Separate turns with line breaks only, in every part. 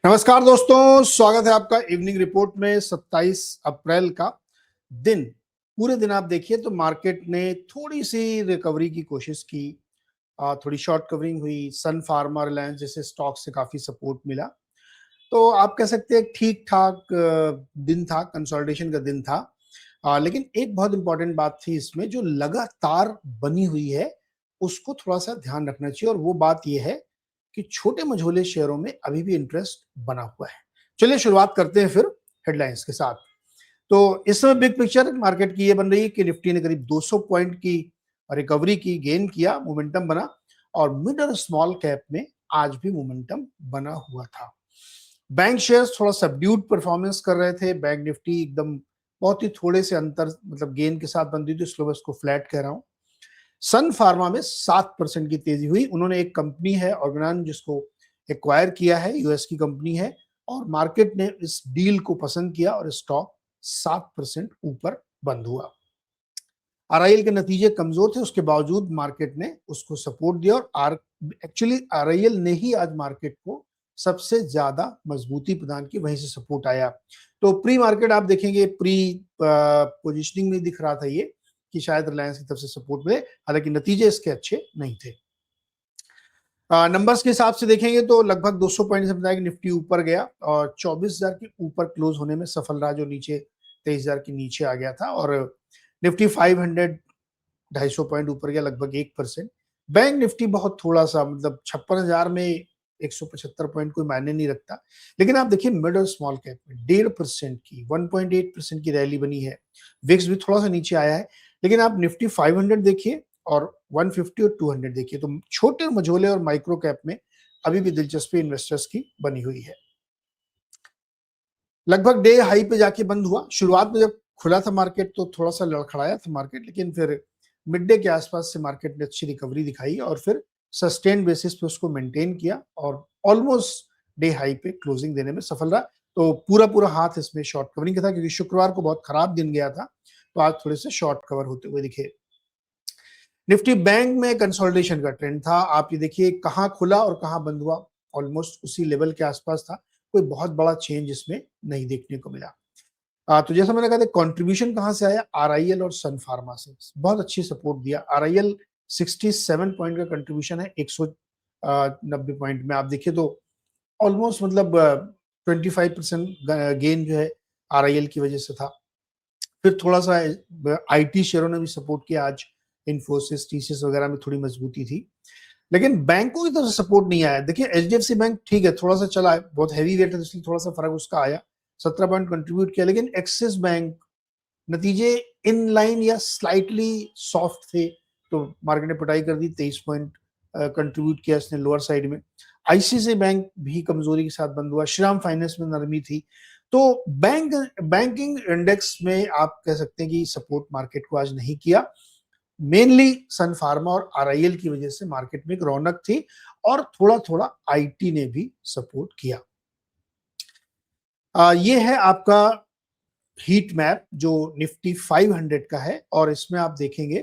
नमस्कार दोस्तों, स्वागत है आपका इवनिंग रिपोर्ट में। 27 अप्रैल का दिन, पूरे दिन आप देखिए तो मार्केट ने थोड़ी सी रिकवरी की कोशिश की। थोड़ी शॉर्ट कवरिंग हुई। सन फार्मा, रिलायंस जैसे स्टॉक से काफी सपोर्ट मिला। तो आप कह सकते हैं ठीक ठाक दिन था, कंसोलिडेशन का दिन था। लेकिन एक बहुत इंपॉर्टेंट बात थी इसमें, जो लगातार बनी हुई है उसको थोड़ा सा ध्यान रखना चाहिए, और वो बात ये है कि छोटे मझोले शेयरों में अभी भी इंटरेस्ट बना हुआ है। चलिए शुरुआत करते हैं फिर हेडलाइंस के साथ। तो इस समय बिग पिक्चर मार्केट की ये बन रही है कि निफ्टी ने करीब 200 पॉइंट की रिकवरी की, गेन किया, मोमेंटम बना, और मिड और स्मॉल कैप में आज भी मोमेंटम बना हुआ था। बैंक शेयर्स थोड़ा सबड्यूड परफॉर्मेंस कर रहे थे। बैंक निफ्टी एकदम बहुत ही थोड़े से अंतर, मतलब गेन के साथ बन रही थी, इसलिए मैं इसको फ्लैट कह रहा हूं। सन फार्मा में 7% की तेजी हुई। उन्होंने एक कंपनी है ऑर्गेनान, जिसको एक्वायर किया है, यूएस की कंपनी है, और मार्केट ने इस डील को पसंद किया और स्टॉक 7% ऊपर बंद हुआ। आरआईएल के नतीजे कमजोर थे, उसके बावजूद मार्केट ने उसको सपोर्ट दिया, और एक्चुअली आरआईएल ने ही आज मार्केट को सबसे ज्यादा मजबूती प्रदान की, वहीं से सपोर्ट आया। तो प्री मार्केट आप देखेंगे, प्री पोजिशनिंग में दिख रहा था ये कि शायद रिलायंस की तरफ से सपोर्ट मिले, हालांकि नतीजे इसके अच्छे नहीं थे। नंबर्स के हिसाब से देखेंगे तो लगभग 200 पॉइंट से बताया कि निफ्टी ऊपर गया और 24,000 के ऊपर क्लोज होने में सफल रहा, जो नीचे 23,000 के नीचे आ गया था। और निफ्टी 500 250 पॉइंट ऊपर गया, लगभग 1%। बैंक निफ्टी बहुत थोड़ा सा, मतलब 56,000 में 175 पॉइंट कोई मायने नहीं रखता। लेकिन आप देखिए मिड और स्मॉल कैप में 1.5% की, 1.8% की रैली बनी है। विक्स भी थोड़ा सा नीचे आया है, लेकिन आप निफ्टी 500 देखिए और 150 और 200 देखिए, तो छोटे मझोले और माइक्रो कैप में अभी भी दिलचस्पी इन्वेस्टर्स की बनी हुई है। लगभग डे हाई पे जाके बंद हुआ। शुरुआत में जब खुला था मार्केट तो थोड़ा सा लड़खड़ाया था मार्केट, लेकिन फिर मिड डे के आसपास से मार्केट ने अच्छी रिकवरी दिखाई और फिर सस्टेन बेसिस पे उसको मेंटेन किया और ऑलमोस्ट डे हाई पे क्लोजिंग देने में सफल रहा। तो पूरा पूरा हाथ इसमें शॉर्ट कवरिंग का था, क्योंकि शुक्रवार को बहुत खराब दिन गया था, तो आज थोड़े से शॉर्ट कवर होते हुए दिखे। निफ्टी बैंक में कंसोलिडेशन का ट्रेंड था। आप ये देखिए कहाँ खुला और कहाँ बंद हुआ, ऑलमोस्ट उसी लेवल के आसपास था। कोई बहुत बड़ा चेंज इसमें नहीं देखने को मिला। तो जैसा मैंने कहा था, कंट्रीब्यूशन कहाँ से आया? आरआईएल और सन फार्मा से बहुत अच्छी सपोर्ट दिया। आरआईएल 67 पॉइंट का कंट्रीब्यूशन है 190 पॉइंट में। आप देखिए तो ऑलमोस्ट, मतलब 25% गेन जो है आरआईएल की वजह से था। फिर थोड़ा सा आईटी शेयरों ने भी सपोर्ट किया आज। इन्फोसिस, टीसीएस वगैरह में थोड़ी मजबूती थी, लेकिन बैंकों की तरफ से सपोर्ट नहीं आया। देखिए एचडीएफसी बैंक ठीक है, थोड़ा सा चला है, बहुत हैवी वेट है, इसलिए थोड़ा सा फर्क उसका आया, 17 पॉइंट कंट्रीब्यूट किया। लेकिन एक्सिस बैंक नतीजे इन लाइन या स्लाइटली सॉफ्ट थे, तो मार्केट ने पिटाई कर दी, 23 पॉइंट कंट्रीब्यूट किया इसने लोअर साइड में। आईसीआईसीआई बैंक भी कमजोरी के साथ बंद हुआ। श्रीराम फाइनेंस में नरमी थी। तो बैंकिंग इंडेक्स में आप कह सकते हैं कि सपोर्ट मार्केट को आज नहीं किया। मेनली सन फार्मा और आरआईएल की वजह से मार्केट में एक रौनक थी, और थोड़ा थोड़ा आईटी ने भी सपोर्ट किया। ये है आपका हीट मैप जो निफ्टी 500 का है, और इसमें आप देखेंगे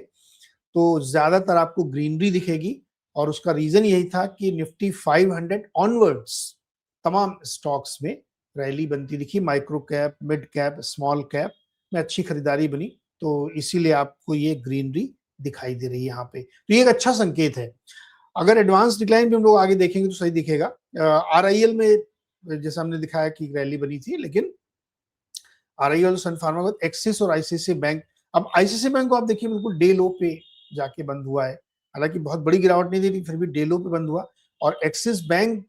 तो ज्यादातर आपको ग्रीनरी दिखेगी, और उसका रीजन यही था कि निफ्टी 500 ऑनवर्ड्स तमाम स्टॉक्स में रैली बनती दिखी। Micro cap, mid cap, small cap में अच्छी खरीदारी बनी, तो इसीलिए आपको ये ग्रीनरी दिखाई दे रही है यहाँ पे। तो ये एक अच्छा संकेत है। अगर एडवांस डिक्लाइन भी हम लोग आगे देखेंगे तो सही दिखेगा। आरआईएल में जैसा हमने दिखाया कि रैली बनी थी, लेकिन आरआईएल, सन फार्मा, एक्सिस और आईसीआईसीआई बैंक। अब आईसीआईसीआई बैंक को आप देखिए बिल्कुल डे लो पे जाके बंद हुआ है। हालांकि बहुत बड़ी गिरावट नहीं थी, फिर भी डे लो पे बंद हुआ। और एक्सिस बैंक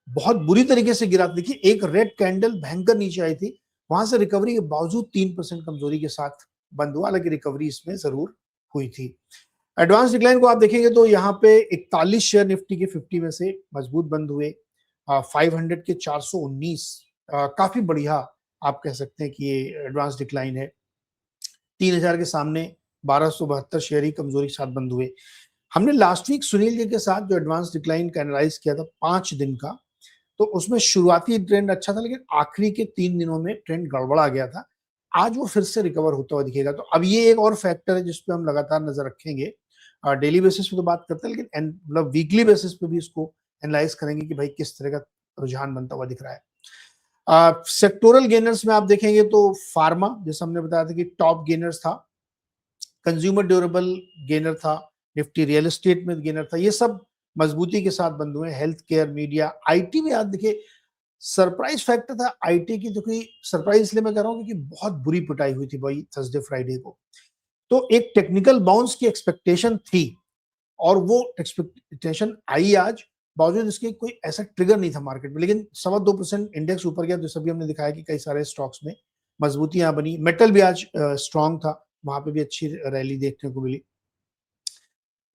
बहुत बुरी तरीके से गिरा। देखिए एक रेड कैंडल भयंकर नीचे आई थी, वहां से रिकवरी के बावजूद 3% कमजोरी के साथ बंद हुआ, हालांकि रिकवरी इसमें जरूर हुई थी। एडवांस डिक्लाइन को आप देखेंगे तो यहाँ पे 41 शेयर निफ्टी के 50 में से मजबूत बंद हुए। 500 के 419, काफी बढ़िया आप कह सकते हैं कि ये एडवांस डिक्लाइन है। 3,000 के सामने 1272 शेयर ही कमजोरी के साथ बंद हुए। हमने लास्ट वीक सुनील जी के साथ जो एडवांस डिक्लाइन का एनालाइज किया था 5 दिन का, तो उसमें शुरुआती ट्रेंड अच्छा था, लेकिन आखिरी के 3 दिनों में ट्रेंड गड़बड़ा गया था। आज वो फिर से रिकवर होता हुआ दिखेगा। तो अब ये एक और फैक्टर है जिसपे हम लगातार नजर रखेंगे। डेली बेसिस पे तो बात करते हैं, लेकिन मतलब वीकली बेसिस पे भी इसको एनालाइज करेंगे कि भाई किस तरह का रुझान बनता हुआ दिख रहा है। सेक्टोरल गेनर्स में आप देखेंगे तो फार्मा, जैसे हमने बताया था कि टॉप गेनर्स था, कंज्यूमर ड्यूरेबल गेनर था, निफ्टी रियल एस्टेट में गेनर था, ये सब मजबूती के साथ बंद हुए। हेल्थ केयर, मीडिया, आईटी में आप देखिए सरप्राइज फैक्टर था आईटी की, तो कोई सरप्राइज इसलिए मैं कर रहा हूँ क्योंकि बहुत बुरी पिटाई हुई थी भाई थर्सडे फ्राइडे को, तो एक टेक्निकल बाउंस की एक्सपेक्टेशन थी और वो एक्सपेक्टेशन आई आज, बावजूद इसके कोई ऐसा ट्रिगर नहीं था मार्केट में, लेकिन 2.25% इंडेक्स ऊपर गया, जैसा भी हमने दिखाया कि कई सारे स्टॉक्स में मजबूती यहाँ बनी। मेटल भी आज स्ट्रांग था, वहां पे भी अच्छी रैली देखने को मिली।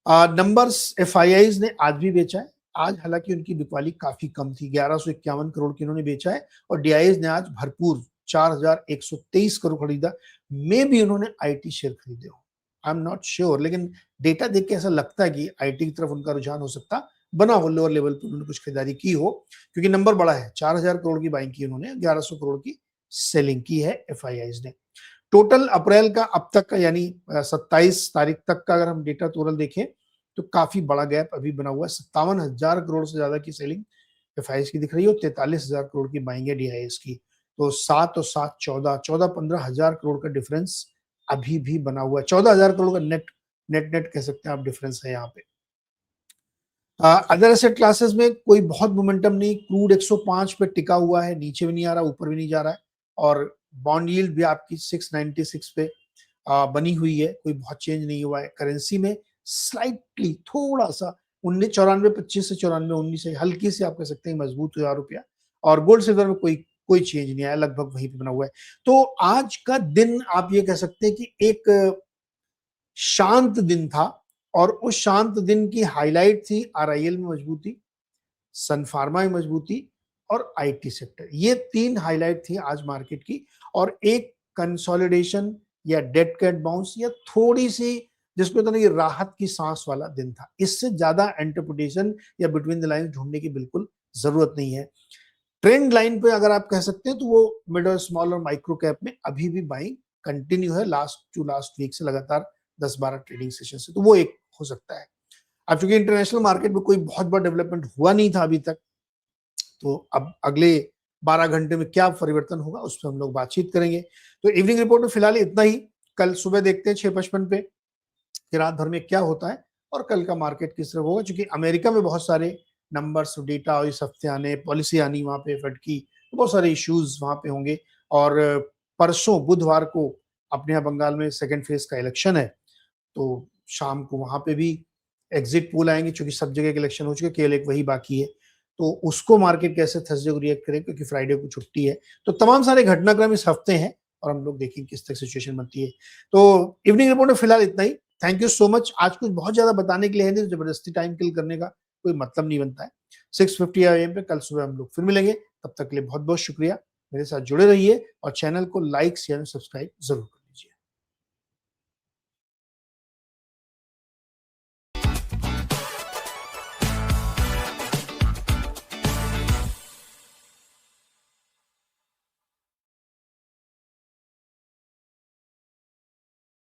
नंबर्स एफआईआईज ने आज भी बेचा है, आज हालांकि उनकी बिकवाली काफी कम थी, 1151 करोड़ की इन्होंने बेचा है, और डीआईएस ने आज भरपूर 4123 करोड़ खरीदा। मे भी उन्होंने आईटी शेयर खरीदे हो, आई एम नॉट श्योर, लेकिन डेटा देख के ऐसा लगता है कि आईटी की तरफ उनका रुझान हो सकता बना हो, लोअर लेवल पर उन्होंने कुछ खरीदारी की हो, क्योंकि नंबर बड़ा है, 4000 करोड़ की बाइंग की उन्होंने, 1100 करोड़ की सेलिंग की है एफआईआईज ने। टोटल अप्रैल का अब तक का यानी 27 तारीख तक का अगर हम डेटा टोटल देखें तो काफी बड़ा गैप अभी बना हुआ है, 57,000 करोड़ से ज्यादा की सेलिंग एफआईआईज की दिख रही है और 43,000 करोड़ की बाइंग है डीआईएस की। तो 7 और 7 14-15,000 करोड़ का डिफरेंस अभी भी बना हुआ है, 14,000 करोड़ का नेट कह सकते हैं आप डिफरेंस है यहाँ पे। अदर एसेट क्लासेस में कोई बहुत मोमेंटम नहीं, क्रूड 105 पे टिका हुआ है, नीचे भी नहीं आ रहा, ऊपर भी नहीं जा रहा है, और बॉन्ड यील्ड भी आपकी 696 पे बनी हुई है, कोई बहुत चेंज नहीं हुआ है। करेंसी में स्लाइटली थोड़ा सा 19 94 25 से 94 19 से हल्की से आप कह सकते हैं मजबूत हुआ रुपया, और गोल्ड सिल्वर में कोई चेंज नहीं आया, लगभग वहीं पे बना हुआ है। तो आज का दिन आप ये कह सकते हैं कि एक शांत दिन था, और उस शांत दिन की हाईलाइट थी आरआईएल में मजबूती, सन फार्मा में मजबूती और आईटी सेक्टर, ये 3 हाईलाइट थी आज मार्केट की, और एक कंसोलिडेशन या डेड कैट बाउंस या थोड़ी सी जिसको कहते हैं राहत की सांस वाला दिन था। इससे ज्यादा इंटरप्रिटेशन या बिटवीन द लाइन ढूंढने की बिल्कुल जरूरत नहीं है। ट्रेंड लाइन पे अगर आप कह सकते हैं तो वो मिड और स्मॉल और माइक्रो कैप में अभी भी बाइंग कंटिन्यू है, लास्ट वीक से लगातार 10-12 ट्रेडिंग सेशन से, तो वो एक हो सकता है। अब चूंकि इंटरनेशनल मार्केट में कोई बहुत बड़ा डेवलपमेंट हुआ नहीं था अभी तक, तो अब अगले 12 घंटे में क्या परिवर्तन होगा उस पर हम लोग बातचीत करेंगे। तो इवनिंग रिपोर्ट में फिलहाल इतना ही, कल सुबह देखते हैं 6:55 पे कि रात भर में क्या होता है और कल का मार्केट किस तरह होगा, क्योंकि अमेरिका में बहुत सारे नंबर्स डेटा इस हफ्ते आने, पॉलिसी आनी वहां पे फेड की, तो बहुत सारे इश्यूज वहां पे होंगे। और परसों बुधवार को अपने यहाँ बंगाल में सेकेंड फेज का इलेक्शन है, तो शाम को वहां पे भी एग्जिट पोल आएंगे, क्योंकि सब जगह के इलेक्शन हो चुके, केवल एक वही बाकी है, तो उसको मार्केट कैसे थर्सडे को रिएक्ट करे, क्योंकि फ्राइडे को छुट्टी है। तो तमाम सारे घटनाक्रम इस हफ्ते हैं और हम लोग देखेंगे किस तरह सिचुएशन बनती है। तो इवनिंग रिपोर्ट में फिलहाल इतना ही, थैंक यू सो मच। आज कुछ बहुत ज्यादा बताने के लिए है नहीं, जबरदस्ती टाइम किल करने का कोई मतलब नहीं बनता है। 6:50 AM पे कल सुबह हम लोग फिर मिलेंगे, तब तक के लिए बहुत बहुत शुक्रिया, मेरे साथ जुड़े रहिए और चैनल को लाइक शेयर सब्सक्राइब जरूर करें।